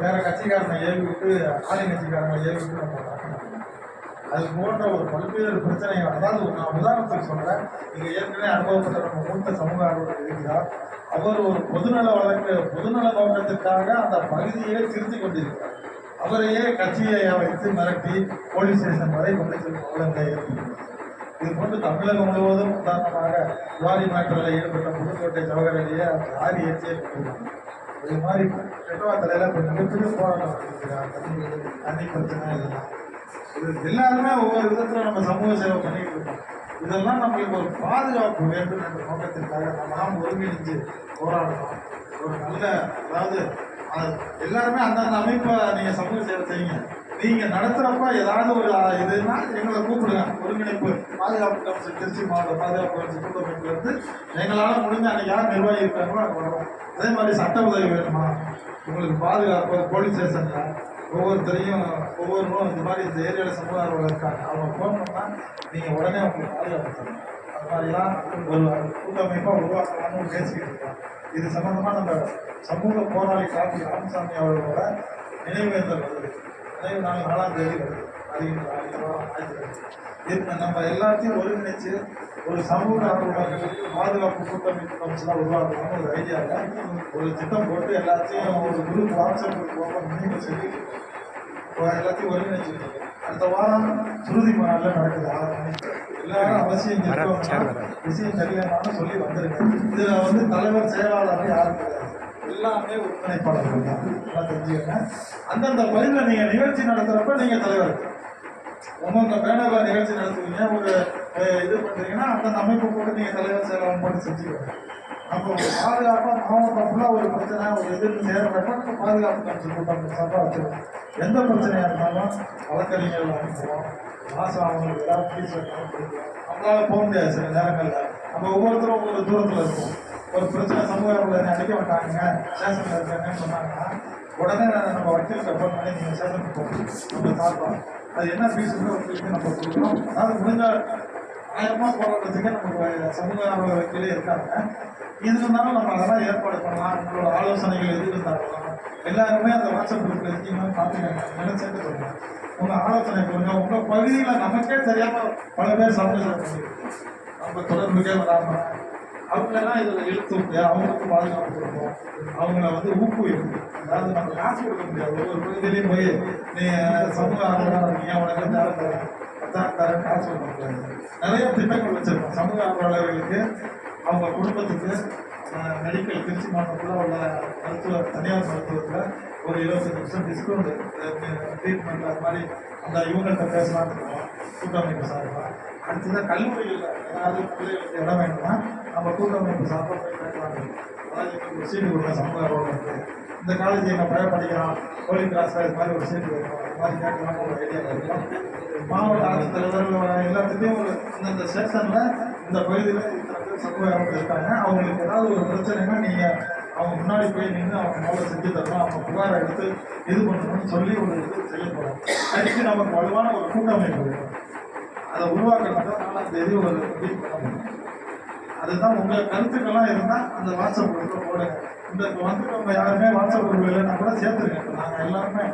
வேற கட்சிக்காரனை ஏவி விட்டு ஆளுங்கட்சிக்காரனை ஏவி விட்டு நம்ம அது போன்ற ஒரு பல்வேறு பிரச்சனைகள். அதாவது நான் உதாரணத்துக்கு சொல்றேன், இங்க ஏற்கனவே அனுபவப்பட்ட நம்ம மூத்த சமூக ஆர்வலர் இருக்கிறார். அவர் ஒரு பொதுநல நோக்கத்திற்காக அந்த பகுதியை திருத்தி கொண்டிருக்கிறார். அவரையே கட்சியை வைத்து மிரட்டி போலீஸ் ஸ்டேஷன் வரை கொண்டு செல்லும் ஏற்படுகிறது. இது போன்று தமிழகம் முழுவதும் உதாரணமாக லாரி மேட்டரில் ஈடுபட்ட புதுக்கோட்டை ஜவஹர்லேயே அந்த லாரி ஏற்றியே கொண்டிருக்கிறார். இது மாதிரி கெட்டவா தலையில கொஞ்சம் மிகப்பெரிய போராட்டம் தண்ணி பிரச்சனை இதெல்லாம் இது எல்லாருமே ஒவ்வொரு விதத்துல நம்ம சமூக சேவை பண்ணிட்டு இருக்கோம். இதெல்லாம் நம்மளுக்கு ஒரு பாதுகாப்பு வேண்டும் என்ற நோக்கத்திற்காக நம்ம ஒருங்கிணைஞ்சு போராடணும். ஒரு நல்ல அதாவது எல்லாருமே அந்தந்த அமைப்பை நீங்க சமூக சேவை செய்யுங்க. நீங்க நடத்துறப்ப ஏதாவது ஒரு இதுன்னா எங்களை கூப்பிடுங்க. ஒருங்கிணைப்பு பாதுகாப்பு கமிஷன் திருச்சி மாவட்ட பாதுகாப்பு கமிஷன் கூட்டமைப்புல இருந்து எங்களால முடிஞ்ச அன்னைக்கு யார் நிர்வாகி இருக்காங்களோ அங்கே வரும். அதே மாதிரி சட்ட உதவி வேணுமா, உங்களுக்கு பாதுகாப்பு போலீஸ் ஸ்டேஷன்ல ஒவ்வொருத்தரையும் ஒவ்வொருவரும் இந்த மாதிரி இந்த ஏரியாவில் சமூக ஆர்வலர் இருக்காங்க, அவங்க ஃபோன் பண்ணால் நீங்கள் உடனே உங்களுக்கு பாதுகாப்பு தரணும். அது மாதிரிலாம் ஒரு கூட்டமைப்பாக உருவாக்கலாம்னு பேசிக்கிட்டு இருக்கோம். இது சம்பந்தமாக நம்ம சமூக போராளி காப்பி ராமசாமி அவர்களோட நினைவேந்தல் வருது. நினைவு நாள் 4ஆம் தேதி வருது. நம்ம எல்லாத்தையும் ஒருங்கிணைச்சு ஒரு சமூக ஆர்வலர்கள் பாதுகாப்பு கூட்டமைப்பு கமிஷனாக உருவாக்கணும்னு ஒரு ஐடியாவில் ஒரு திட்டம் போட்டு எல்லாத்தையும் ஒரு குரூப் வாட்ஸ்அப் குரூப் ஓப்பன் பண்ணி சொல்லி எல்லாத்தையும் ஒருங்கிணைச்சிருக்கு. அடுத்த வாரம் சுருதி மாநாட்டில் நடக்குது 6 மணிக்கு. எல்லாரும் அவசியம் விஷயம் தெரியலன்னு சொல்லி வந்திருக்கு. இதில் தலைவர் செயலாளர் யாரும் கிடையாது, எல்லாமே ஒருங்கிணைப்பாளர்கள் தான். நல்லா தெரிஞ்சுக்கங்க. அந்தந்த பகுதியில் நீங்கள் நிகழ்ச்சி நடத்துகிறப்ப நீங்கள் தலைவர் உங்க பேனரில் நிகழ்ச்சி நடத்துவீங்க, ஒரு இது பண்ணுறீங்கன்னா அந்தந்த அமைப்பு போட்டு நீங்கள் தலைவர் செயலாளர் போட்டு செஞ்சுக்கணும். அப்போ பாதுகாப்பாக மாவட்டம் ஃபுல்லாக ஒரு பிரச்சனை ஒரு எதிர்ப்பு சேர்றப்ப நம்ம பாதுகாப்பு கமிஷன் கூட்டம் சார்பாக வச்சுருக்கோம். எந்த பிரச்சனையாக இருந்தாலும் வழக்கறிஞர்கள் அனுப்புவோம். மாதம் அவங்களுக்கு ஏதாவது ஃபீஸ் வைக்கணும். நம்மளால போக முடியாது சில நேரங்களில். நம்ம ஒவ்வொருத்தரும் ஒவ்வொரு தூரத்தில் இருக்கும். ஒரு பிரச்சனை சமூக அடிக்க மாட்டாங்க ஸ்டேஷனில் இருக்காங்கன்னு சொன்னாங்கன்னா உடனே நம்ம வக்கீல் சப்போர்ட் பண்ணி நீங்கள் ஸ்டேஷனுக்கு போகணும். நம்ம சார்பாக அது என்ன ஃபீஸுன்னு ஒரு ஃபீஸுக்கு நம்ம கொடுக்குறோம். அதாவது முடிஞ்ச நியாயமாக போராட்டத்துக்கு நமக்கு சமூக வக்கீலே இருக்காங்க. இது இருந்தாலும் நம்ம அதெல்லாம் ஏற்பாடு பண்ணலாம். உங்களோட ஆலோசனைகள் எது இருந்தாலும் எல்லாருமே அந்த வாட்ஸ்அப் குரூப்பில் இருக்கீங்கன்னு பார்த்துக்கோங்க. நினைச்சேன்னு சொல்லுங்கள். உங்கள் ஆலோசனை கொடுங்க. உங்கள் பகுதியில் நமக்கே தெரியாமல் பல பேர் சமூக பண்ணியிருக்கோம். நம்ம தொடர்புக்கே வராமல் அவங்களெல்லாம் இதில் இழுத்து விட்டு அவங்களுக்கு பாதுகாப்பு கொடுப்போம். அவங்கள ஊக்குவிக்கணும். அதாவது நம்ம காசு கொடுக்க முடியாது. ஒவ்வொரு பகுதியிலையும் போய் நீ சமூக ஆர்வலராக இருக்கீங்க உனக்கு தேவை தரேன் 10,000 தரேன் காசு கொடுக்க முடியாது. நிறைய திட்டங்கள் வச்சுருக்கோம் சமூக ஆர்வலர்களுக்கு. அவங்க குடும்பத்துக்கு மெடிக்கல் திருச்சி மாவட்டத்தில் உள்ள தனியார் மருத்துவத்தில் ஒரு 25% டிஸ்கவுண்ட் ட்ரீட்மெண்ட் அது மாதிரி அந்த இவங்கள்ட்ட பேசலான்னு இருக்கோம் கூட்டமைப்பு சார்பாக. அடுத்ததான் கல்லூரிகளில் ஏதாவது பிள்ளைகளுக்கு இடம் வேணும்னா நம்ம கூட்டமைப்பு சார்பாக போய் கேட்கலாம். அதாவது எங்களுக்கு ஒரு சீட்டு கொடுங்க சமூக ஆர்வலருக்கு. இந்த காலேஜ் எங்கள் பையன் படிக்கிறான் ஹோலி கிளாஸில் இது மாதிரி ஒரு சீட்டு வேணும் அது மாதிரி கேட்கலாம்னு ஒரு ஐடியா இருக்கும். மாவட்ட ஆட்சித்தலைவர்கள் எல்லாத்துலேயும் ஒரு இந்த செக்ஷனில் இந்த பகுதியில் இத்தனை பேர் சமூக ஆர்வலர் இருக்காங்க, அவங்களுக்கு ஏதாவது ஒரு பிரச்சனைனா நீங்கள் அவங்க முன்னாடி போய் நின்று அவங்க மேலே செஞ்சு தரணும், அவங்க புகாரை எடுத்து இது பண்ணணும்னு சொல்லி ஒரு இது செய்யப்படும். அதுக்கு நமக்கு வலுவான ஒரு கூட்டமைப்பு இருக்கும். அதை உருவாக்குறதுக்கு 4ஆம் தேதி ஒரு மீட் பண்ண முடியும். அதுதான் உங்கள் கருத்துக்கெல்லாம் இருந்தால் அந்த வாட்ஸ்அப் குரூப்பில் போடுங்க. இந்த இப்போ வந்துட்டு யாருமே வாட்ஸ்அப் குரூப் இல்லைன்னா கூட சேர்த்துருங்க. இப்போ நாங்கள் எல்லாருமே